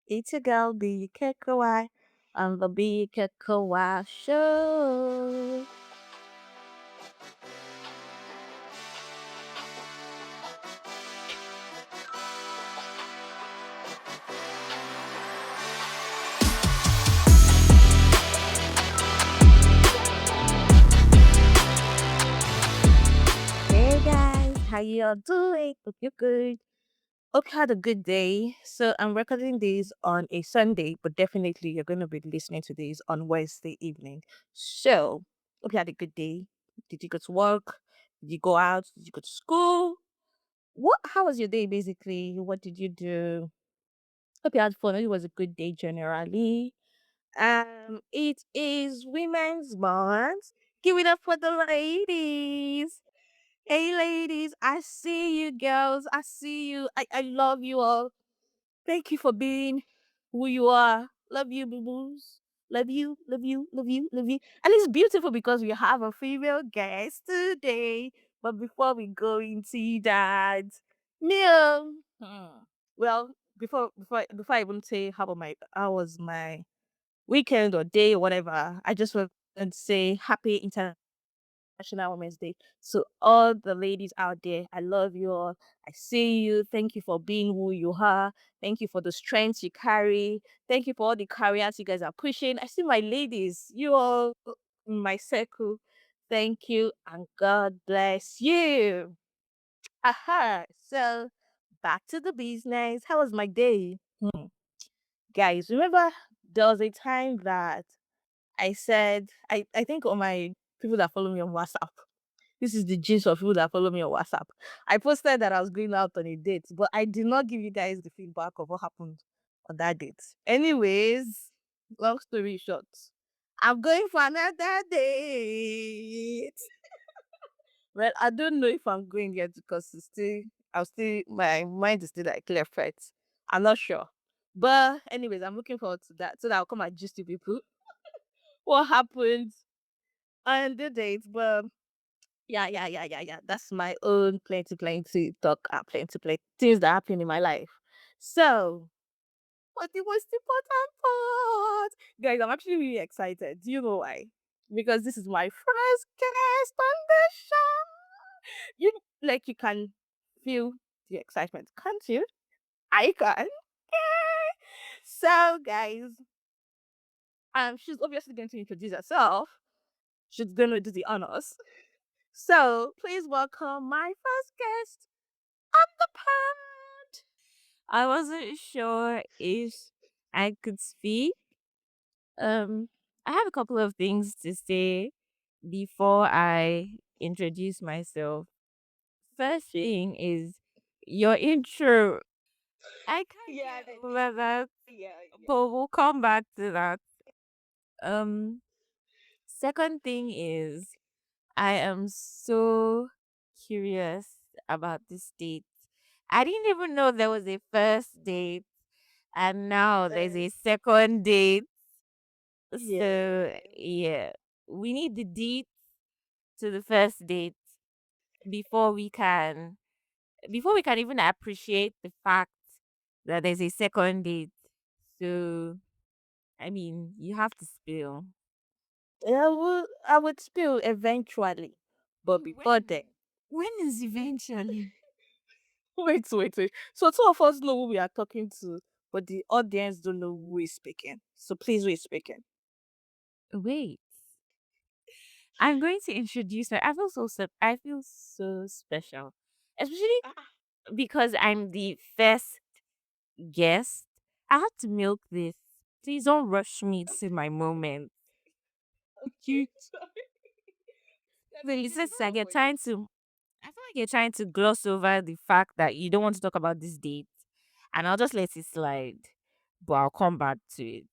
It's a girl, BKKY, on the BKKY show. Hey guys, how you all doing? Hope you're good. Hope you had a good day. So I'm recording these on a Sunday, but definitely you're going to be listening to these on Wednesday evening. So hope you had a good day. Did you go to work? Did you go out? Did you go to school? What? How was your day basically? What did you do? Hope you had fun. It was a good day generally. It is Women's Month. Give it up for the ladies. Hey, ladies, I see you, girls. I see you. I love you all. Thank you for being who you are. Love you, boo boos. Love you, love you, love you, love you. And it's beautiful because we have a female guest today. But before we go into that, Neil. Well, before I even say how was my weekend or day or whatever, I just want to say happy International Women's Day. So all the ladies out there, I love you all. I see you. Thank you for being who you are. Thank you for the strength you carry. Thank you for all the careers you guys are pushing. I see my ladies, you all in my circle. Thank you and God bless you. Aha. So back to the business. How was my day? Guys, remember there was a time that I said I think on my people that follow me on WhatsApp. This is the gist of people that follow me on WhatsApp. I posted that I was going out on a date, but I did not give you guys the feedback of what happened on that date. Anyways, long story short, I'm going for another date. Well, I don't know if I'm going yet because my mind is still like left right. I'm not sure. But anyways, I'm looking forward to that. So that I'll come and gist to people what happened on the date. But yeah. That's my own plenty talk plenty things that happen in my life. So what the most important part? Guys, I'm actually really excited. Do you know why? Because this is my first guest on the show. You like you can feel the excitement, can't you? I can. So guys, she's obviously going to introduce herself. She's gonna do the honors. So please welcome my first guest on the pod. I wasn't sure if I could speak. Um, I have a couple of things to say before I introduce myself. First thing is your intro. I can't Yeah, get over that, yeah. but we'll come back to that. Um, Second thing is I am so curious about this date. I didn't even know there was a first date. And now there's a second date. So Yeah. yeah, we need the deed to the first date before we can before we can even appreciate the fact that there's a second date. So I mean, you have to spill. I would spill eventually. But before When? then, When is eventually? wait. So two of us know who we are talking to, but the audience don't know who is speaking. So please who is speaking. Wait, I'm going to introduce her. I feel so special, especially because I'm the first guest. I had to milk this. Please don't rush me to my moment. Okay, You, let me wait, it give the says like floor you're for you. trying to. I feel like you're trying to gloss over the fact that you don't want to talk about this date, and I'll just let it slide. But I'll come back to it.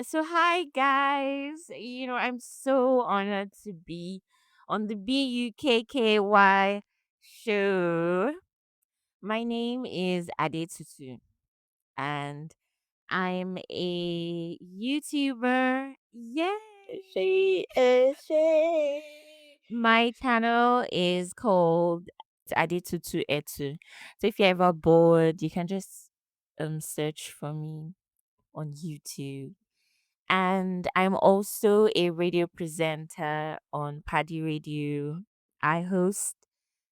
So hi guys, I'm so honored to be on the BUKKY show. My name is Ade Tutu, and I'm a YouTuber. Yay! She. My channel is called Ade Tutu Etu. So if you're ever bored, you can just search for me on YouTube. And I'm also a radio presenter on Paddy Radio. I host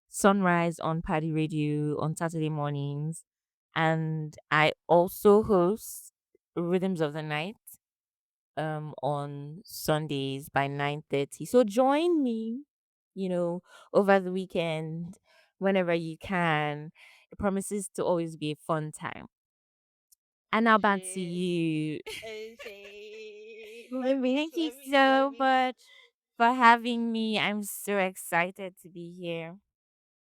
Sunrise on Paddy Radio on Saturday mornings. And I also host Rhythms of the Night on Sundays by 9:30. So join me, you know, over the weekend whenever you can. It promises to always be a fun time. And now back to Shit. you. Let me, Thank you let me, let so me. much for having me. I'm so excited to be here.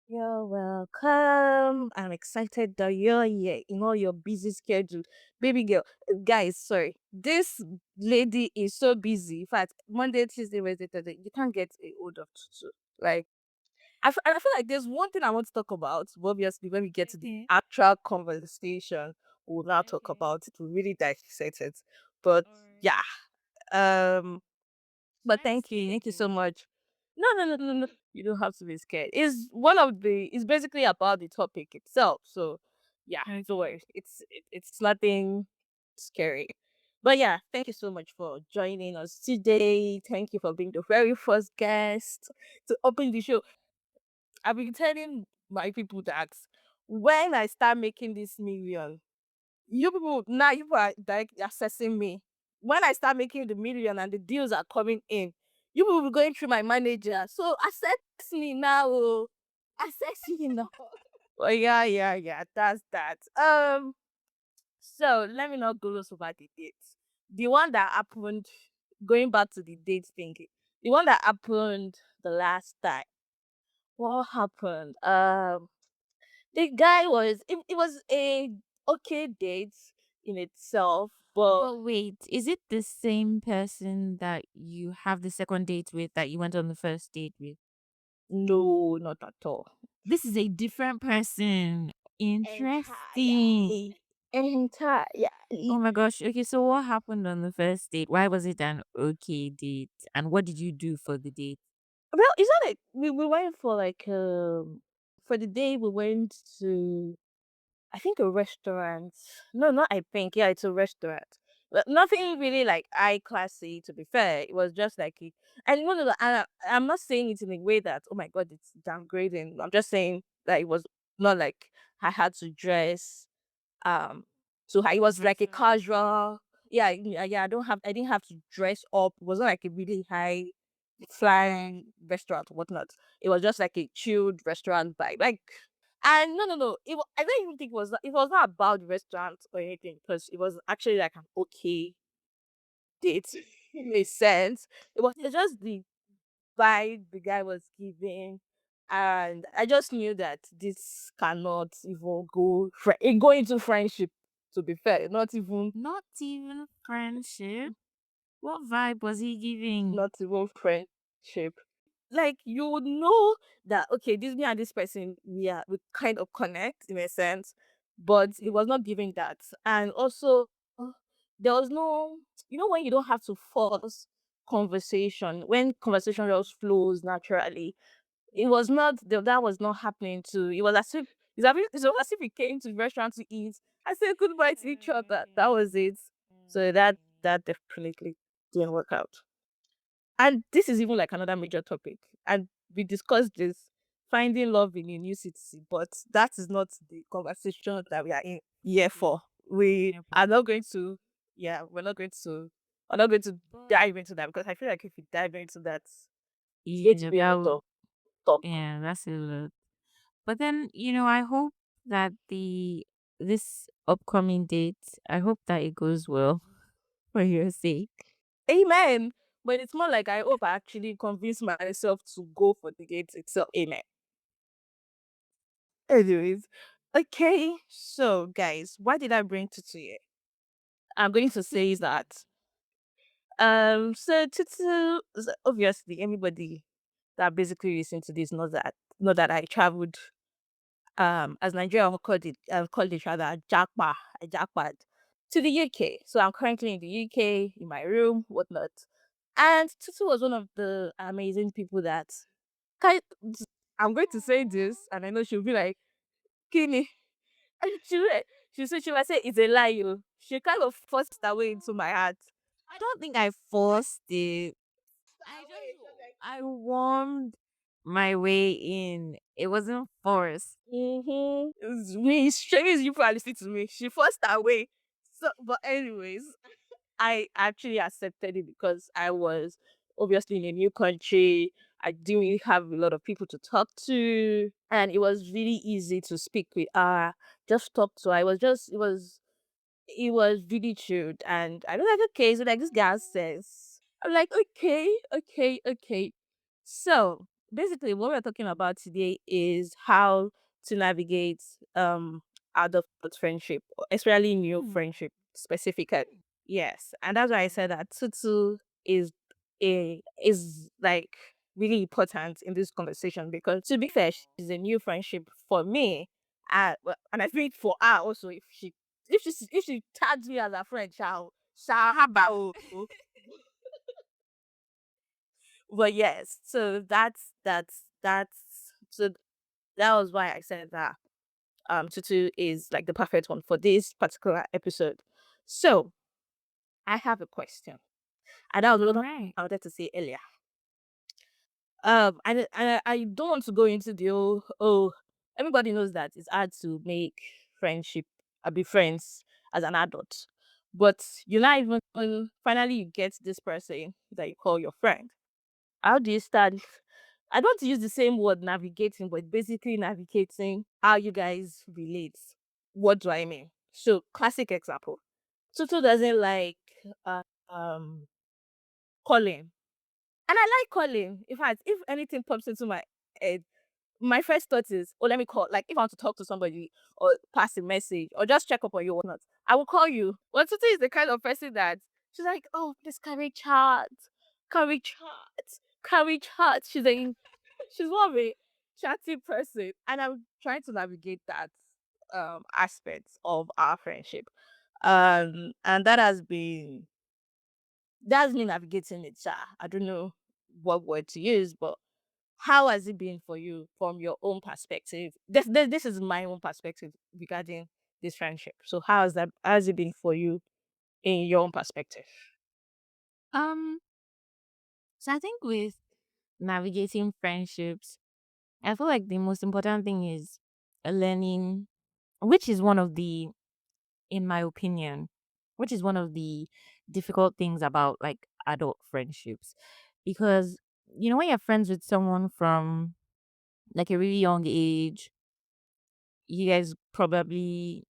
You're welcome. I'm excited that you're here in all your busy schedule. Baby girl, guys, sorry. This lady is so busy. In fact, Monday, Tuesday, Wednesday, Thursday, you can't get a hold of Tutu. Like, and I feel like there's one thing I want to talk about. But obviously, when we get to the Okay. actual conversation, we'll now talk Okay. about it. We'll really dissect it. But All right. yeah, um, Should but I be thank scared you so though? much. No, no, no, no, no. You don't have to be scared. It's one of the. It's basically about the topic itself. So, yeah, don't Okay. worry. It's nothing scary. But yeah, thank you so much for joining us today. Thank you for being the very first guest to open the show. I've been telling my people that when I start making this million, you people now you are directly assessing me. When I start making the million and the deals are coming in, you will be going through my manager. So assess me now. Oh. Assess me now. Well, yeah, yeah, yeah. That's that. So let me not go over the dates. The one that happened, going back to the date thinking, the one that happened the last time. What happened? The guy was it was a okay date in itself, but But wait, is it the same person that you have the second date with that you went on the first date with? no, not at all. This is a different person. Interesting. Entirely. Entirely. Oh my gosh. Okay, so what happened on the first date? Why was it an okay date? And what did you do for the date? Well, it's not like we went for like for the day we went to I think a restaurant. No, not I think. Yeah, it's a restaurant. But nothing really like high classy. To be fair, it was just like, and one of the. I'm not saying it in a way that oh my god, it's downgrading. I'm just saying that it was not like I had to dress. So it was like a Professional. casual. Yeah, yeah, yeah. I didn't have to dress up. It wasn't like a really high flying restaurant or whatnot. It was just like a chilled restaurant vibe. Like and no, no, no. I don't even think it was not about the restaurant or anything because it was actually like an okay date. It made sense. It was just the vibe the guy was giving. And I just knew that this cannot even go into friendship, to be fair. Not even friendship. What vibe was he giving? Not even friendship. Like you would know that okay, this me and this person we kind of connect in a sense, but it Okay. was not giving that. And also there was no when you don't have to force conversation, when conversation just flows naturally. It was not that was not happening too. It was as if it's as if we came to the restaurant to eat. I said goodbye to each other. That was it. So that definitely didn't work out. And this is even like another major topic. And we discussed this finding love in a new city, but that is not the conversation that we are in here Okay. for. We No are not problem. going to, yeah, we're not going to But dive into that because I feel like if we dive into that, it's going to yeah, be a lot of talk. that's a lot. But then, I hope that this upcoming date, I hope that it goes well for your sake. Amen. But it's more like I hope I actually convince myself to go for the date itself. Amen. Anyways, okay. So, guys, why did I bring Tutu here? I'm going to say that so obviously everybody that basically listen to this knows that I traveled as Nigeria called it rather a jackpot to the UK. So I'm currently in the UK in my room, whatnot. And Tutu was one of the amazing people that kind I'm going to say this and I know she'll be like, Kini, she She might say it's a lie. Oh. She kind of forced her way into my heart. I don't think I forced it. I warmed my way in. It wasn't forced. Mm-hmm. It's me. Strange you probably listen to me. She forced her way. So, but anyways, I actually accepted it because I was obviously in a new country. I didn't really have a lot of people to talk to, and it was really easy to speak with her. Just talk to her. It was really chilled, and I was like, okay, so like this guy says, I'm like, okay, okay, okay. So basically, what we're talking about today is how to navigate adult friendship, especially new Hmm. friendship specifically. Yes, and that's why I said that Tutu is is like really important in this conversation because to be fair, she's a new friendship for me, and I think for her also if she tags me as a friend, shall have but yes, so that's so that was why I said that Tutu is like the perfect one for this particular episode. So I have a question. And that was All what right. I wanted to say earlier. I don't want to go into the everybody knows that it's hard to make friendship be friends as an adult. But you not even when finally you get this person that you call your friend. How do you start? I don't want to use the same word navigating, but basically navigating how you guys relate. What do I mean? So classic example. Tutu doesn't like uh, um calling. And I like calling. In fact, if anything pops into my head, my first thought is, oh, let me call. Like, if I want to talk to somebody or pass a message or just check up on you or whatnot, I will call you. But Tutu is the kind of person that she's like, oh, please carry chat, carry chat, carry chat. She's more of a chatty person. And I'm trying to navigate that aspect of our friendship. And that's me navigating it, sha. I don't know what word to use, but how has it been for you from your own perspective? This is my own perspective regarding this friendship. So how has it been for you in your own perspective? Um, so I think with navigating friendships, I feel like the most important thing is learning, which is one of the, in my opinion, which is one of the difficult things about like adult friendships. Because, when you're friends with someone from like a really young age, you guys probably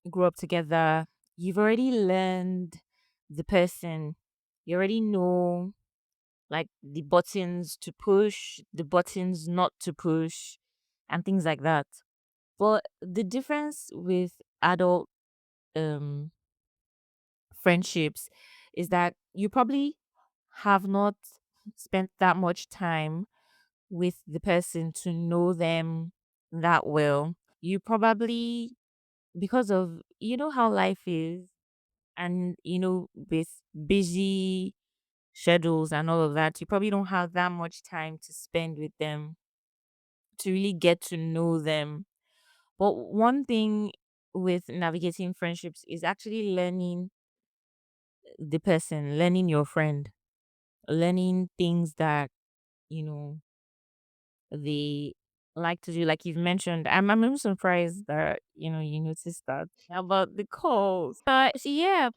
grew up together, you've already learned the person, you already know like the buttons to push, the buttons not to push, and things like that. But the difference with adult um friendships is that you probably have not spent that much time with the person to know them that well. You probably, because of, how life is, and with busy schedules and all of that, you probably don't have that much time to spend with them to really get to know them. But one thing with navigating friendships is actually learning the person, learning your friend, learning things that, you know, they like to do. Like you've mentioned, I'm even surprised that, you noticed that about the calls. But yeah,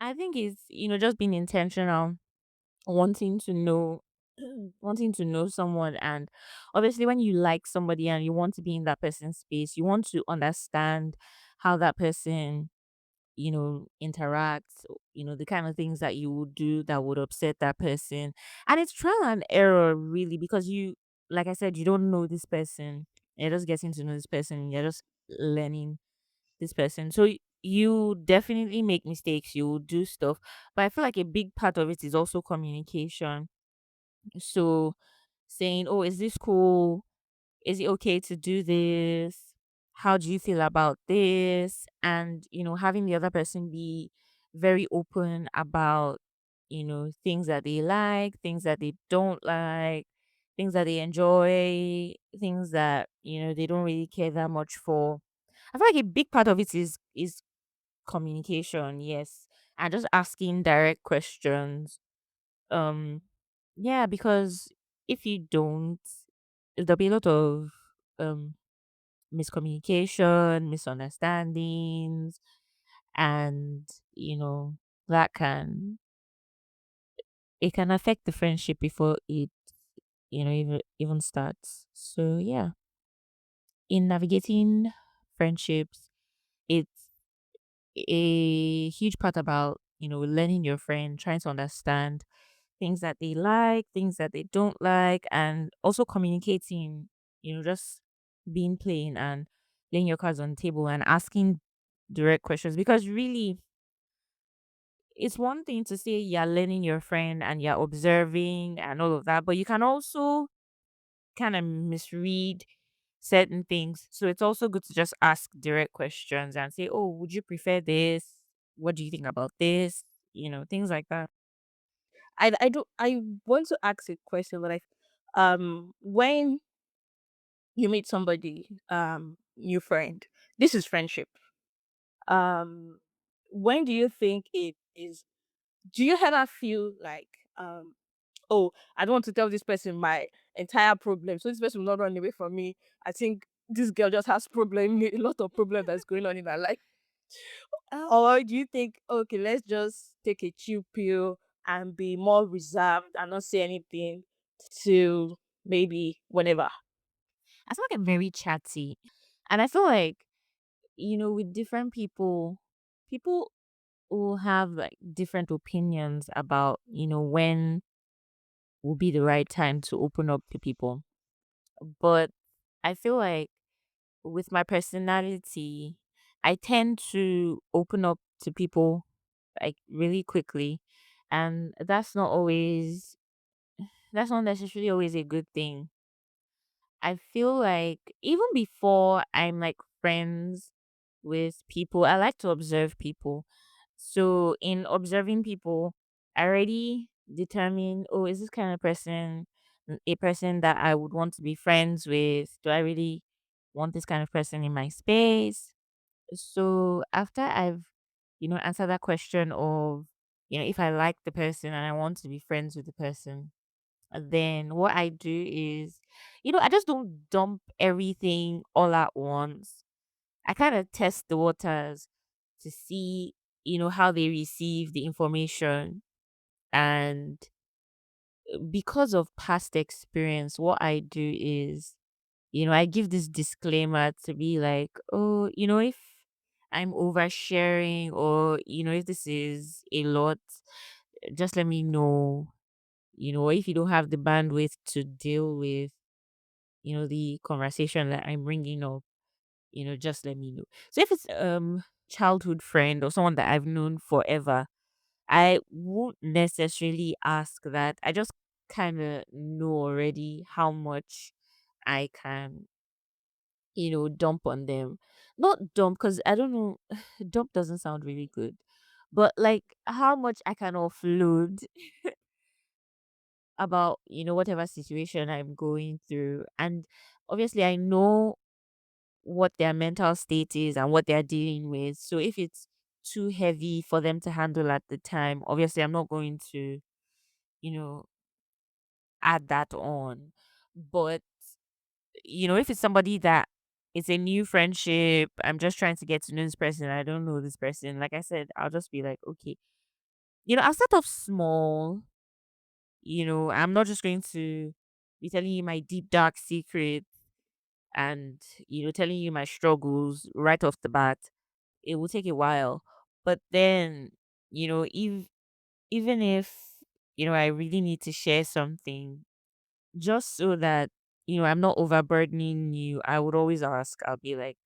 I think it's, just being intentional, wanting to know wanting to know someone. And obviously when you like somebody and you want to be in that person's space, you want to understand how that person, interacts, the kind of things that you would do that would upset that person. And it's trial and error really, because like I said, you don't know this person. You're just getting to know this person. You're just learning this person. So you definitely make mistakes, you will do stuff. But I feel like a big part of it is also communication. So saying, oh, is this cool? Is it okay to do this? How do you feel about this? And, having the other person be very open about, things that they like, things that they don't like, things that they enjoy, things that, they don't really care that much for. I feel like a big part of it is communication, yes, and just asking direct questions. Um, yeah, because if you don't, there'll be a lot of um miscommunication, misunderstandings, and you know that can it can affect the friendship before it even starts. So yeah, in navigating friendships, it's a huge part about learning your friend, trying to understand things that they like, things that they don't like, and also communicating, just being plain and laying your cards on the table and asking direct questions. Because really, it's one thing to say you're learning your friend and you're observing and all of that, but you can also kind of misread certain things. So it's also good to just ask direct questions and say, oh, would you prefer this? What do you think about this? Things like that. I want to ask a question, but when you meet somebody, new friend, this is friendship. Um, when do you think it is? Do you ever feel like, oh, I don't want to tell this person my entire problem, so this person will not run away from me. I think this girl just has problem, a lot of problem that's going on in her life. Or do you think, okay, let's just take a chill pill and be more reserved and not say anything to maybe whenever? I feel like I'm very chatty. And I feel like, with different people will have like different opinions about, when will be the right time to open up to people. But I feel like with my personality, I tend to open up to people like really quickly. And that's not necessarily always a good thing. I feel like even before I'm like friends with people, I like to observe people. So in observing people, I already determine, oh, is this kind of person a person that I would want to be friends with? Do I really want this kind of person in my space? So after I've, answered that question of, if I like the person and I want to be friends with the person, then what I do is, I just don't dump everything all at once. I kind of test the waters to see, how they receive the information. And because of past experience, what I do is, I give this disclaimer to be like, oh, if I'm oversharing or, if this is a lot, just let me know. If you don't have the bandwidth to deal with, the conversation that I'm bringing up, just let me know. So if it's childhood friend or someone that I've known forever, I won't necessarily ask that. I just kind of know already how much I can, dump on them. Not dump because I don't know, dump doesn't sound really good, but like how much I can offload about, whatever situation I'm going through. And obviously, I know what their mental state is and what they're dealing with. So if it's too heavy for them to handle at the time, obviously, I'm not going to, you know, add that on. But, if it's somebody that it's a new friendship, I'm just trying to get to know this person, I don't know this person, like I said, I'll just be like, okay, I'll start off small. I'm not just going to be telling you my deep, dark secret and, telling you my struggles right off the bat. It will take a while. But then, if even if, I really need to share something, just so that, I'm not overburdening you, I would always ask, I'll be like,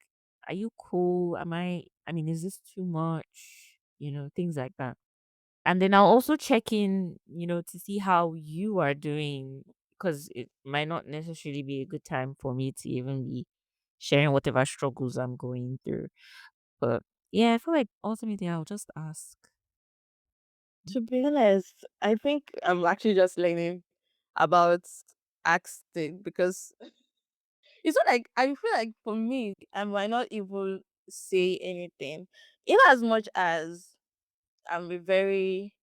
are you cool? I mean, is this too much? Things like that. And then I'll also check in, to see how you are doing because it might not necessarily be a good time for me to even be sharing whatever struggles I'm going through. But yeah, I feel like ultimately I'll just ask. To be honest, I think I'm actually just learning about acting because it's not like I feel like for me, I might not even. say anything. In as much as I'm a very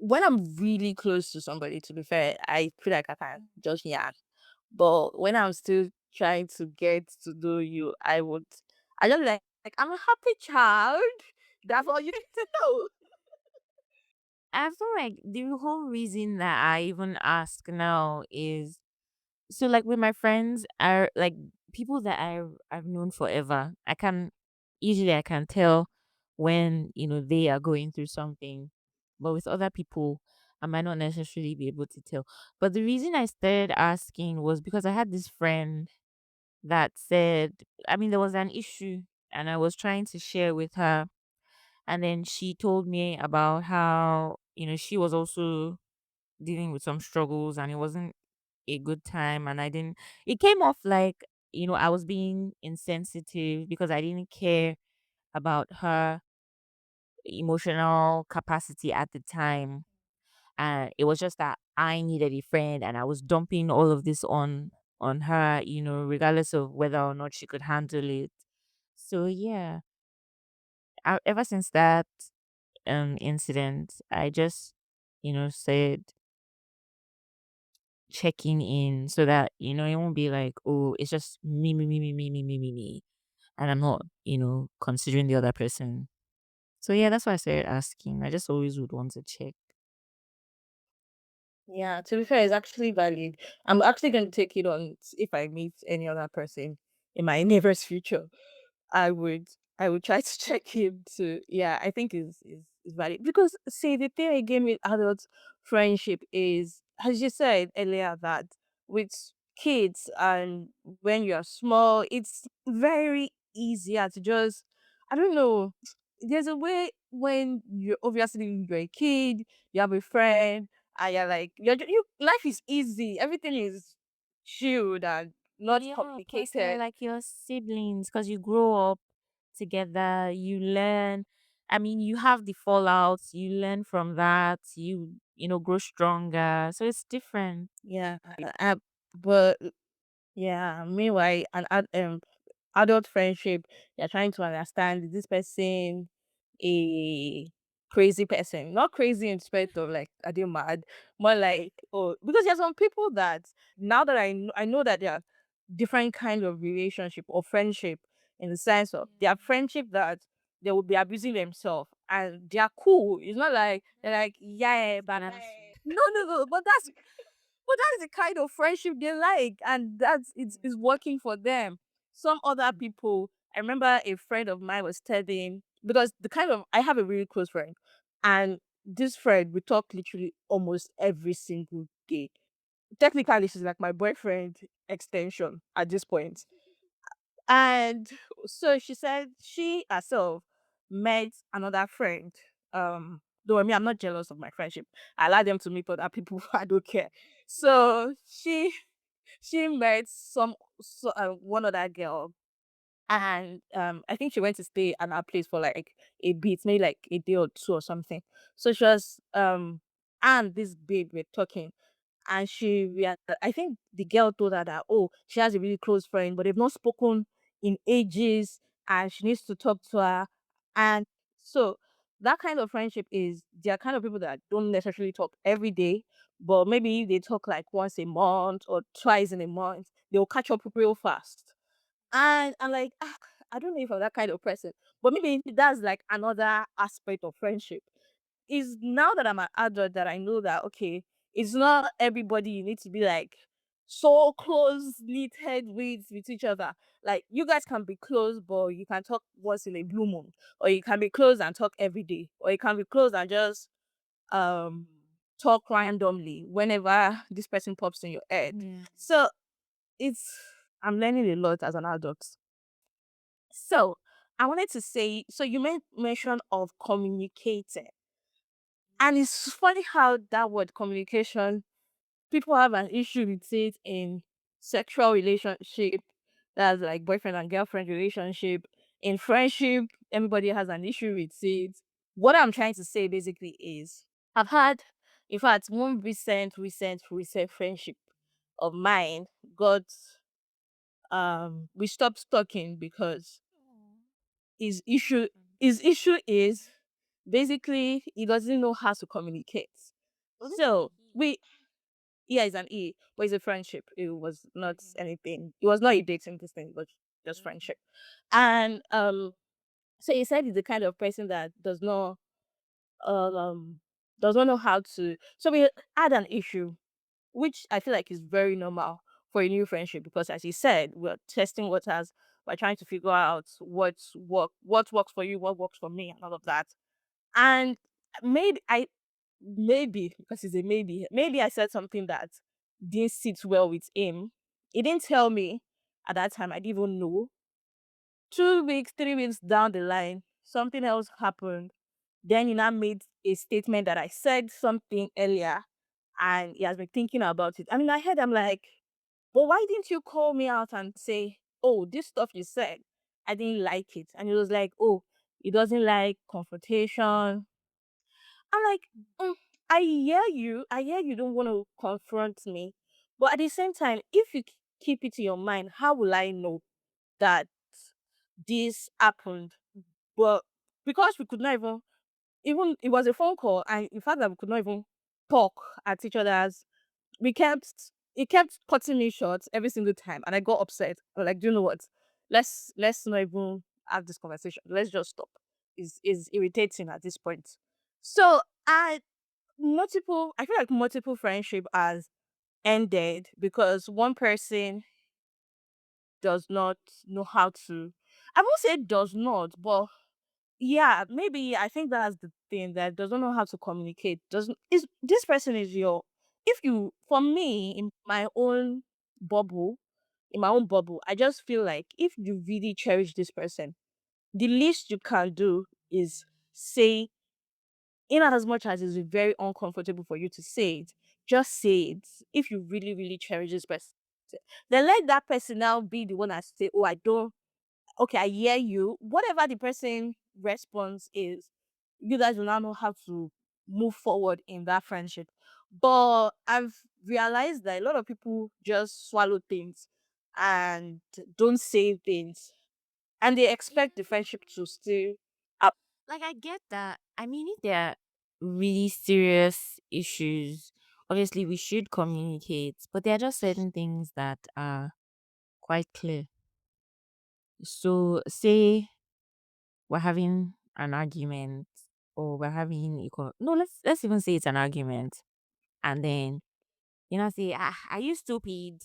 when I'm really close to somebody, to be fair, I feel like I can just yarn. But when I'm still trying to get to know you, I just like I'm a happy child. That's all you need to know. I feel like the whole reason that I even ask now is so like with my friends are like people that I've known forever. I can tell when, they are going through something. But with other people, I might not necessarily be able to tell. But the reason I started asking was because I had this friend that said, I mean, there was an issue and I was trying to share with her. And then she told me about how, she was also dealing with some struggles and it wasn't a good time. And it came off like, I was being insensitive because I didn't care about her emotional capacity at the time. It was just that I needed a friend and I was dumping all of this on her, regardless of whether or not she could handle it. So yeah, ever since that incident, I just, said checking in so that, it won't be like, oh, it's just me, me, me, me, me, me, me, me, me. And I'm not, considering the other person. So yeah, that's why I started asking. I just always would want to check. Yeah, to be fair, it's actually valid. I'm actually going to take it on if I meet any other person in my neighbor's future. I would I would try to check him to yeah, I think is valid. Because see the thing again with adult friendship is as you said earlier that with kids and when you're small, it's very easier to just I don't know. There's a way when you're a kid, you have a friend, and you're like you life is easy, everything is chilled and not Yeah, plus they're complicated. like your siblings because you grow up together, you learn. I mean, you have the fallouts, you learn from that, grow stronger. So it's different. Yeah, but yeah. Meanwhile, adult friendship, you're trying to understand is this person a crazy person? Not crazy in respect of like are they mad? More like oh, because there's some people that now that I know that there are different kind of relationship or friendship in the sense of their friendship that they will be abusing themselves and they are cool. It's not like they're like yeah, banana. No, no, no. But that's the kind of friendship they like, and it's working for them. Some other people, I remember a friend of mine was telling because the kind of I have a really close friend, and this friend we talk literally almost every single day. Technically, she's like my boyfriend extension at this point. And so she said she herself met another friend. Though I mean I'm not jealous of my friendship. I allow them to meet other people. I don't care. So she met one other girl, and I think she went to stay at our place for like a bit, maybe like a day or two or something. So she was and this babe were talking, and I think the girl told her that oh she has a really close friend, but they've not spoken in ages, and she needs to talk to her, and so that kind of friendship is they are kind of people that don't necessarily talk every day, but maybe they talk like once a month or twice in a month. They'll catch up real fast, and I'm like, I don't know if I'm that kind of person, but maybe that's like another aspect of friendship. Is now that I'm an adult that I know that okay, it's not everybody you need to be like so close knitted with each other. Like you guys can be close, but you can talk once in a blue moon, or you can be close and talk every day, or you can be close and just um talk randomly whenever this person pops in your head. Yeah. So it's I'm learning a lot as an adult. So I wanted to say, so you made mention of communicating. And it's funny how that word communication, people have an issue with it in sexual relationship, that's like boyfriend and girlfriend relationship. In friendship, everybody has an issue with it. What I'm trying to say basically is I've had, in fact, one recent friendship of mine got we stopped talking because his issue his issue is basically he doesn't know how to communicate. Oh, this is a So he. we yeah, it's an E, but it's a friendship. It was not Okay. anything. It was not a dating this thing, but just Okay. friendship. And so he said he's the kind of person that um does not know how to. So we had an issue, which I feel like is very normal for a new friendship because, as he said, we're testing waters. We're trying to figure out what works for you, what works for me, and all of that. And maybe because it's a maybe I said something that didn't sit well with him. He didn't tell me at that time. I didn't even know. 2 weeks, 3 weeks down the line, something else happened. Then he now made a statement that I said something earlier and he has been thinking about it. I mean, I heard I'm like, but why didn't you call me out and say, oh, this stuff you said, I didn't like it. And he was like, oh, he doesn't like confrontation. I'm like, "Mm, I hear you don't want to confront me. But at the same time, if you keep it in your mind, how will I know that this happened? But because we could not even it was a phone call, and in fact that we could not even talk at each other's, we kept it kept cutting me short every single time, and I got upset. I was like, do you know what? Let's not even have this conversation. Let's just stop. Is irritating at this point. So I feel like multiple friendship has ended because one person does not know how to. I won't say does not, but yeah, maybe I think that's the thing that doesn't know how to communicate. Doesn't is this person is your if you for me in my own bubble, I just feel like if you really cherish this person, the least you can do is say in as much as it's very uncomfortable for you to say it, just say it. If you really, really cherish this person, then let that person now be the one that say, oh, I don't okay, I hear you. Whatever the person response is, you guys will now know how to move forward in that friendship. But I've realized that a lot of people just swallow things and don't say things, and they Yeah. expect the friendship to stay up. Like I get that. I mean, if there are really serious issues, obviously we should communicate. But there are just certain things that are quite clear. So say we're having an argument or we're having equal no, let's even say it's an argument. And then say, are you stupid?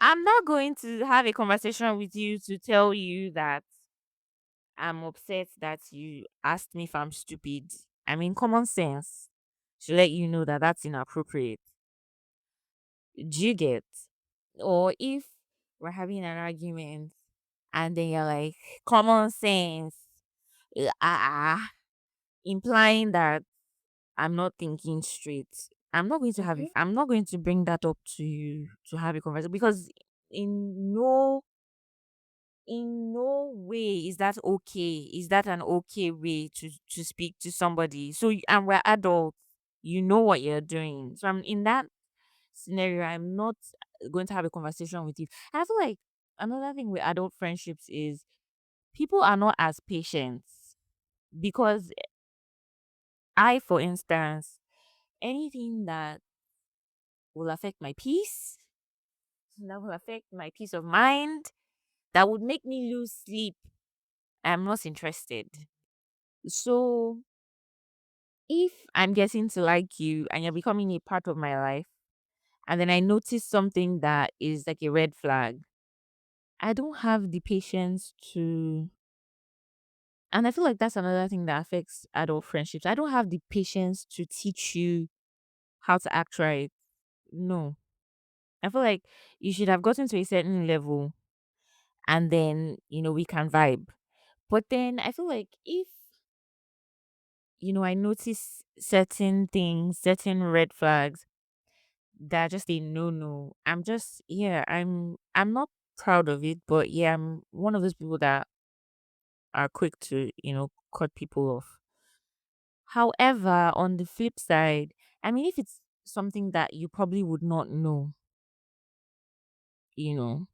I'm not going to have a conversation with you to tell you that I'm upset that you asked me if I'm stupid. I mean, common sense should let you know that that's inappropriate. Do you get? Or if we're having an argument and then you're like, common sense, implying that I'm not thinking straight. Mhm. I'm not going to bring that up to you to have a conversation because in no in no way is that okay. Is that an okay way to speak to somebody? So and we're adults, you know what you're doing. So I'm in that scenario. I'm not going to have a conversation with you. And I feel like another thing with adult friendships is people are not as patient because for instance, anything that will affect my peace, that will affect my peace of mind, that would make me lose sleep, I'm not interested. So if I'm getting to like you and you're becoming a part of my life, and then I notice something that is like a red flag, I don't have the patience to. And I feel like that's another thing that affects adult friendships. I don't have the patience to teach you how to act right. No. I feel like you should have gotten to a certain level and then, we can vibe. But then I feel like if, I notice certain things, certain red flags, that just a no. I'm not proud of it, but yeah, I'm one of those people that are quick to, cut people off. However, on the flip side, I mean if it's something that you probably would not know, you know,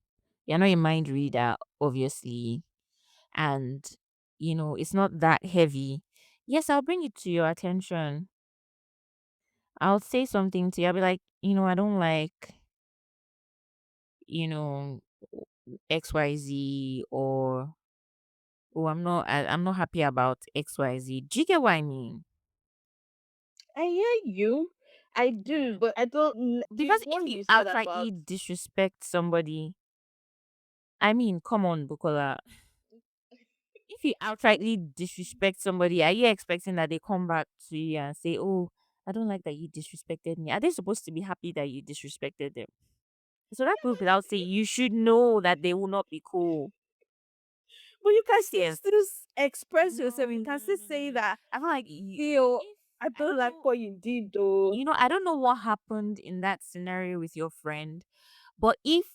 You're not a mind reader, obviously, and it's not that heavy. Yes, I'll bring it to your attention. I'll say something to you. I'll be like, I don't like, you know, XYZ, or oh, I'm not happy about XYZ. Do you get what I mean? I hear you. I do, but I don't. The Because if one you you said about. outrightly disrespect somebody, I mean, come on, Bukola. If you outrightly disrespect somebody, are you expecting that they come back to you and say, "Oh, I don't like that you disrespected me"? Are they supposed to be happy that you disrespected them? So that goes without saying. You should know that they will not be cool. But you can still, Yes. express No, yourself. no, You no, can no, still no, no, say no. that. I feel like you, Still, if I I don't don't like know, what you did, though. I don't know what happened in that scenario with your friend, but if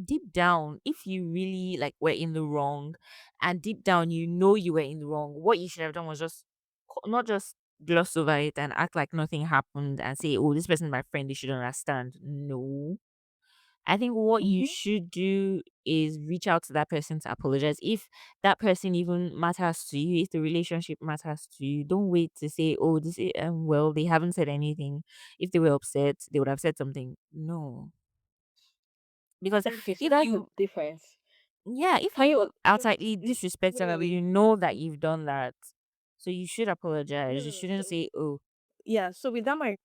deep down, if you really like were in the wrong, and deep down you were in the wrong, what you should have done was just not just gloss over it and act like nothing happened and say, "Oh, this person is my friend, they should understand." No, I think what you Hmm. should do is reach out to that person to apologize. If that person even matters to you, if the relationship matters to you, don't wait to say, "Oh, this is, well, they haven't said anything." If they were upset, they would have said something. No, because Okay, so if that's the you, difference. yeah, if Can you you outrightly wait, disrespect wait, somebody, wait. you know that you've done that, so you should No, apologize. You no, no. shouldn't say, "Oh, Yeah, so with that my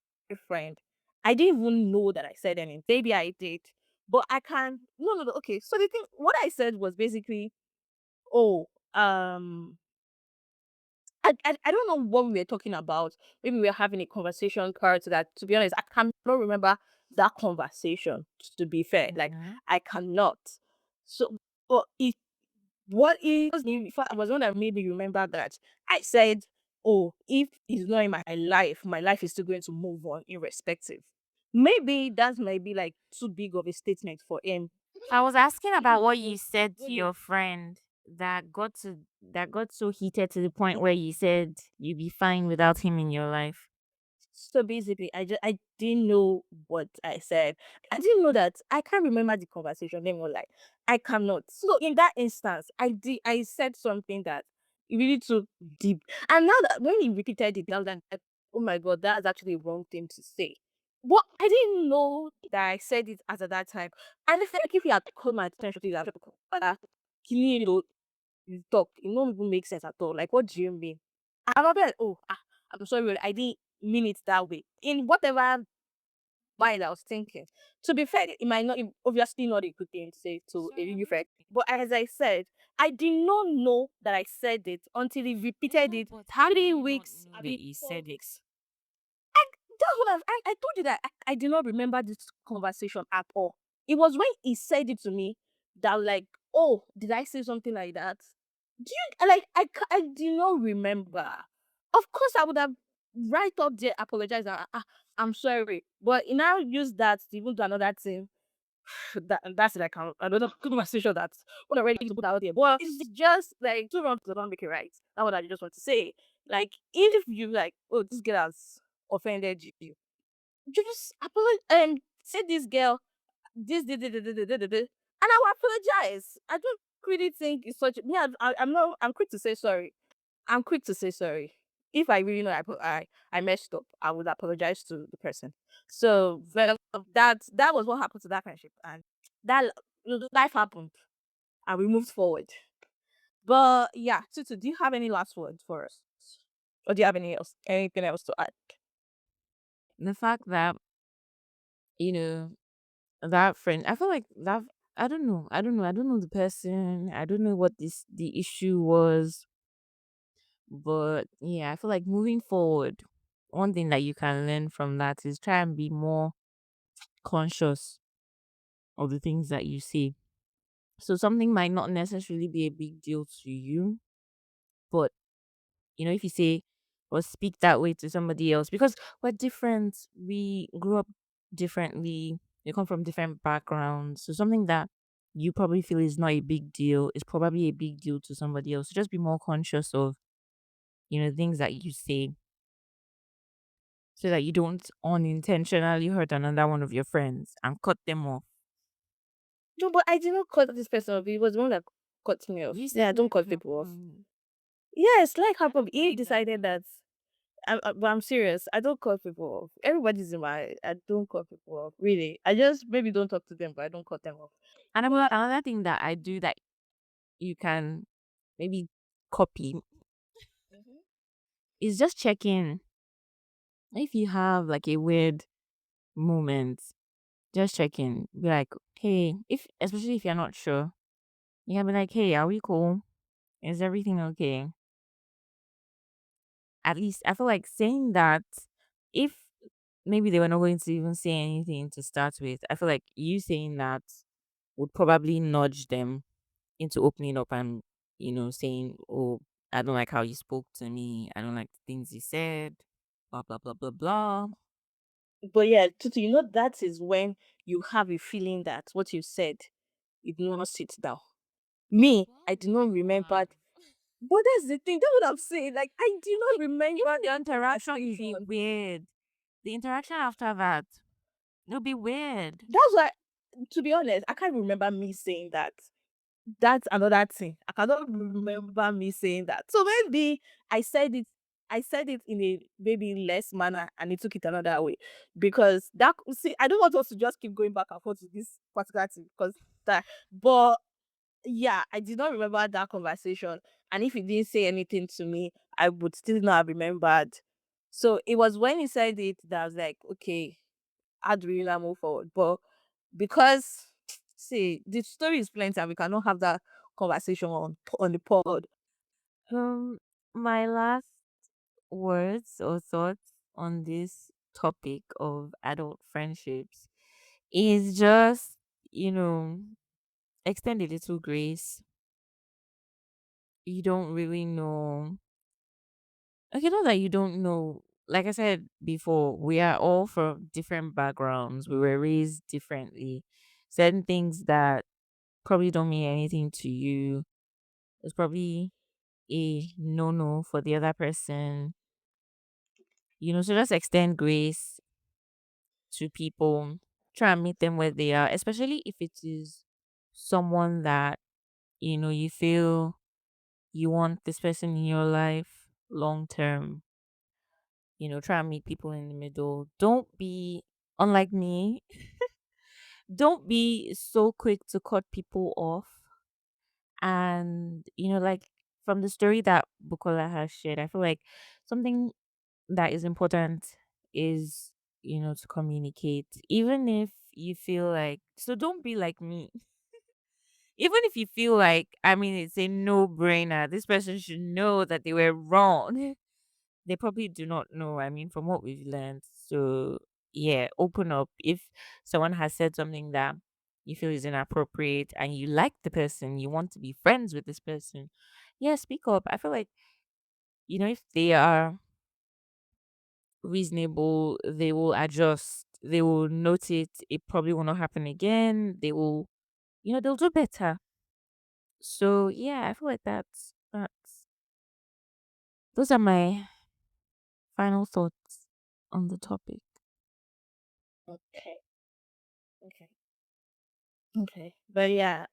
friend, I didn't even know that I said anything. Maybe I did, but I can. No, no, no. Okay, so the thing, what I said was basically, oh, I don't know what we were talking about. Maybe we were having a conversation prior to that. To be honest, I cannot remember that conversation. To be fair, like okay." I cannot. So, but it what is in fact was one that made me remember that I said, "Oh, if he's not in my life is still going to move on, irrespective." Maybe that might be like too big of a statement for him. I was asking about what you So, said to your friend that got so heated to the point where you said you'd be fine without him in your life. So basically, I didn't know what I said. I didn't know that I can't remember the conversation. They were like, I cannot. So in that instance, I said something that really took deep. And now that when he repeated it, I was like, oh my god, that's actually a wrong thing to say. But I didn't know that I said it as at that time. And I feel like if you had called my attention to that, you know, you talk, it don't even make sense at all. Like, what do you mean? I'm be like, oh, I'm sorry, I didn't mean it that way. In whatever mind I was thinking. To be fair, it might not, obviously not a good thing to say to a Sorry, I'm new going friend. to be. But as I said, I did not know that I said it until he repeated No, it but how do three you not weeks, know I that mean, you 4 said it? weeks. That's what I told you that I did not remember this conversation at all. It was when he said it to me that like, oh, did I say something like that? Do you like I do not remember. Of course, I would have right up there apologized. And, I'm sorry, but he now use that to even do another thing. That's like another conversation that's what I already to put out there. But it's just like two wrongs don't make it right. That's what I just want to say. Like if you like, oh, this girl has offended you, just apologize and say this girl this, and I will apologize. I don't really think it's such. Yeah, I'm not. I'm quick to say sorry. I'm quick to say sorry. If I really know I messed up, I would apologize to the person. So well, that was what happened to that friendship, and that life happened, and we moved forward. But yeah, Tutu, do you have any last words for us, or do you have anything else to add? The fact that, you know, that friend, I feel like that, I don't know. I don't know the person. I don't know what the issue was. But yeah, I feel like moving forward, one thing that you can learn from that is try and be more conscious of the things that you say. So something might not necessarily be a big deal to you, but if you say or speak that way to somebody else, because we're different, we grew up differently, we come from different backgrounds. So something that you probably feel is not a big deal is probably a big deal to somebody else. So just be more conscious of, things that you say so that you don't unintentionally hurt another one of your friends and cut them off. No, but I did not cut this person off. It was the one that cut me off. You Yeah, said I don't like cut people off. happened. Yes, like I happened. don't He believe that. decided that. But I'm serious. I don't cut people off. Everybody's in my. I don't cut people off. Really, I just maybe don't talk to them, but I don't cut them off. And about another thing that I do that you can maybe copy Mhm. is just checking if you have like a weird moment. Just check in. Be like, hey, if especially if you're not sure, you can be like, hey, are we cool? Is everything okay? At least I feel like saying that if maybe they were not going to even say anything to start with, I feel like you saying that would probably nudge them into opening up and, saying, oh, I don't like how you spoke to me. I don't like the things you said, blah, blah, blah, blah, blah. But yeah, Tutu, that is when you have a feeling that what you said, it did not sit down. Me, I do not remember. But that's the thing. That's what I'm saying. Like I do not remember Even the the interaction will be conversation. weird. The interaction after that, it'll be weird. That's why, to be honest, I can't remember me saying that. That's another thing. I cannot remember me saying that. So maybe I said it. I said it in a maybe less manner, and it took it another way. Because that see, I don't want us to just keep going back and forth with this particular thing because that. But yeah, I did not remember that conversation. And if he didn't say anything to me, I would still not have remembered. So it was when he said it that I was like, okay, how do we now move forward? But because see, the story is plenty and we cannot have that conversation on the pod. Um, my last words or thoughts on this topic of adult friendships is just, you know, extend a little grace. You don't really know. Okay, not that you don't know. Like I said before, we are all from different backgrounds. We were raised differently. Certain things that probably don't mean anything to you is probably a no for the other person. So just extend grace to people. Try and meet them where they are, especially if it is someone that, you feel you want this person in your life long term. Try and meet people in the middle. Don't be, unlike me, don't be so quick to cut people off. And, like from the story that Bukola has shared, I feel like something that is important is, to communicate. Even if you feel like, so don't be like me. Even if you feel like, I mean, it's a no brainer, this person should know that they were wrong. They probably do not know. I mean, from what we've learned. So, yeah, open up. If someone has said something that you feel is inappropriate and you like the person, you want to be friends with this person, yeah, speak up. I feel like, if they are reasonable, they will adjust, they will note it. It probably will not happen again. They will, they'll do better. So, yeah, I feel like those are my final thoughts on the topic. Okay. Okay. Okay. But yeah,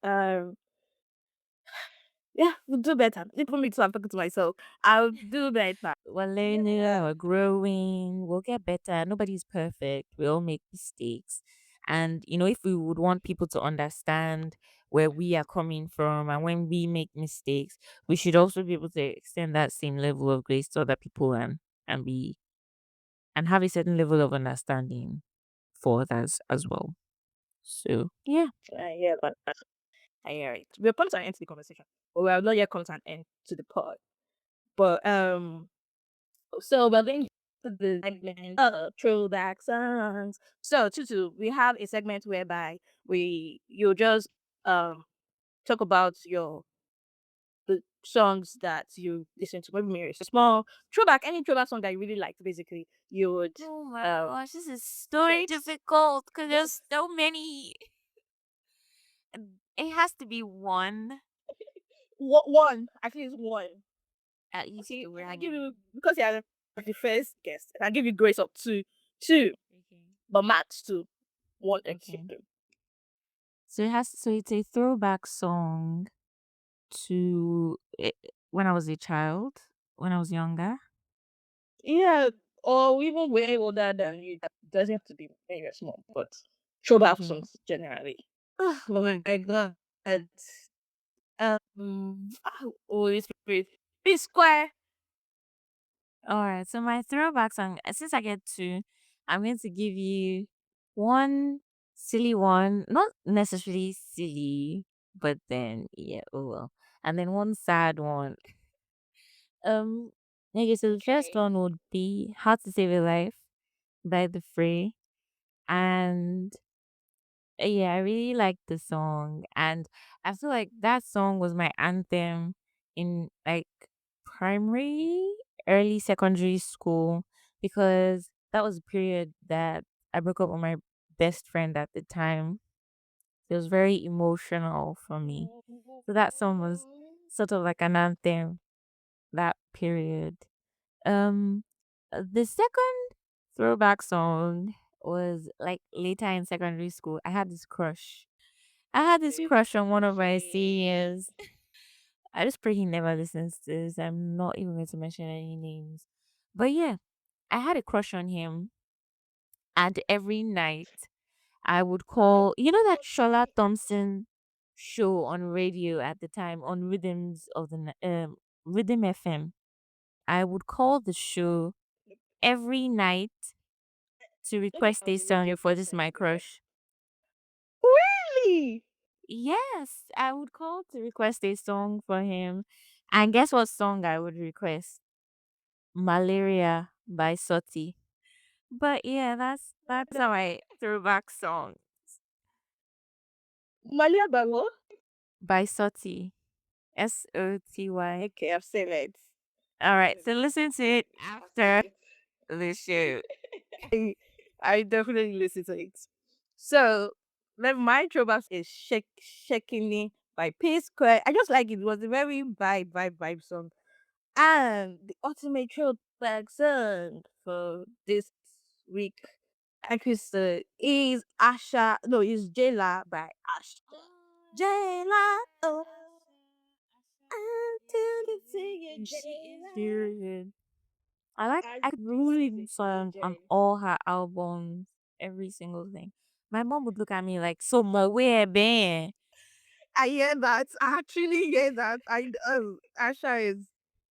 yeah, we'll do better. Even me too, I'm talking to myself. I'll do better. We're learning, Yeah. we're growing, we'll get better. Nobody's perfect. We all make mistakes. And, if we would want people to understand where we are coming from and when we make mistakes, we should also be able to extend that same level of grace to other people and be and have a certain level of understanding for others as well. So yeah. I hear that. I hear it. We're coming to an end to the conversation. But we have not yet come to an end to the pod. But so we're going to the segment throwback songs. So Tutu, we have a segment whereby you just um talk about your the songs that you listen to. Maybe it's a small throwback, any throwback song that you really liked, basically. You would Oh my um gosh, this is so say difficult because there's so many. It has to be one, one, at least one. at least Okay, I can give one. you because you're the first guest. I can give you grace up to two, Okay. but max two, one Okay. exception. So it's a throwback song to when I was a child, when I was younger. Yeah, or even way older than you. That doesn't have to be when you're small, but throwback Okay. songs generally. Oh my god. And Holy Spirit. P Square. All right. So my throwback song, since I get two, I'm going to give you one silly one, not necessarily silly, but then yeah, oh well. And then one sad one. Um okay, so the first Okay. one would be How to Save a Life by the Fray. And yeah, I really like the song, and I feel like that song was my anthem in like primary, early secondary school, because that was a period that I broke up with my best friend at the time. It was very emotional for me. So that song was sort of like an anthem that period. Um, the second throwback song was like later in secondary school. I had this crush on one of my seniors. I just pray he never listens to this. I'm not even going to mention any names. But yeah, I had a crush on him. And every night I would call, you know, that Shola Thompson show on radio at the time on Rhythms of the Rhythm FM. I would call the show every night to Okay, request I'll a need song to for this my listen. crush. Really? Yes, I would call to request a song for him. And guess what song I would request? Malaria by Soti. But yeah, that's how my throwback song Malia Bango? by Soti. Soty. Okay, I've seen it. All right, so listen to it after the show. I definitely listen to it. So, then my throwback is Shaking Me by P Square. I just like it. It was a very vibe song. And the ultimate throwback song for this week episode is Asha. No, it's Jayla by Asha. Jayla. Oh, until the singing She is Jayla. very good. I could really listen on all her albums, every single thing. My mom would look at me like, so my where been? I hear that. I actually hear that. Asha is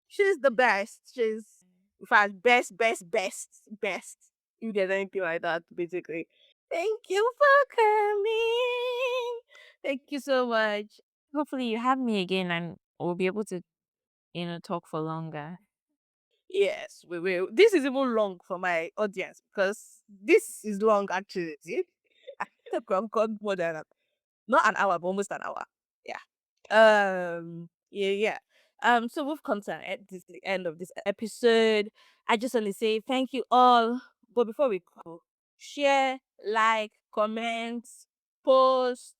she's the best. She's in fact best. If there's anything like that, basically. Thank you for coming. Thank you so much. Hopefully you have me again and we'll be able to, talk for longer. Yes, we will. This is even long for my audience because this is long actually. See? I think I've gone more than not an hour, but almost an hour. Yeah. Yeah. So we've come to this the end of this episode. I just want to say thank you all. But before we go, share, like, comment, post,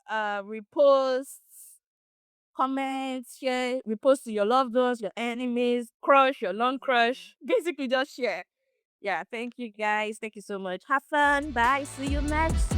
repost, comment, share, repost to your loved ones, your enemies, crush, your long crush. Basically, just share. Yeah. Thank you guys. Thank you so much. Have fun. Bye. See you next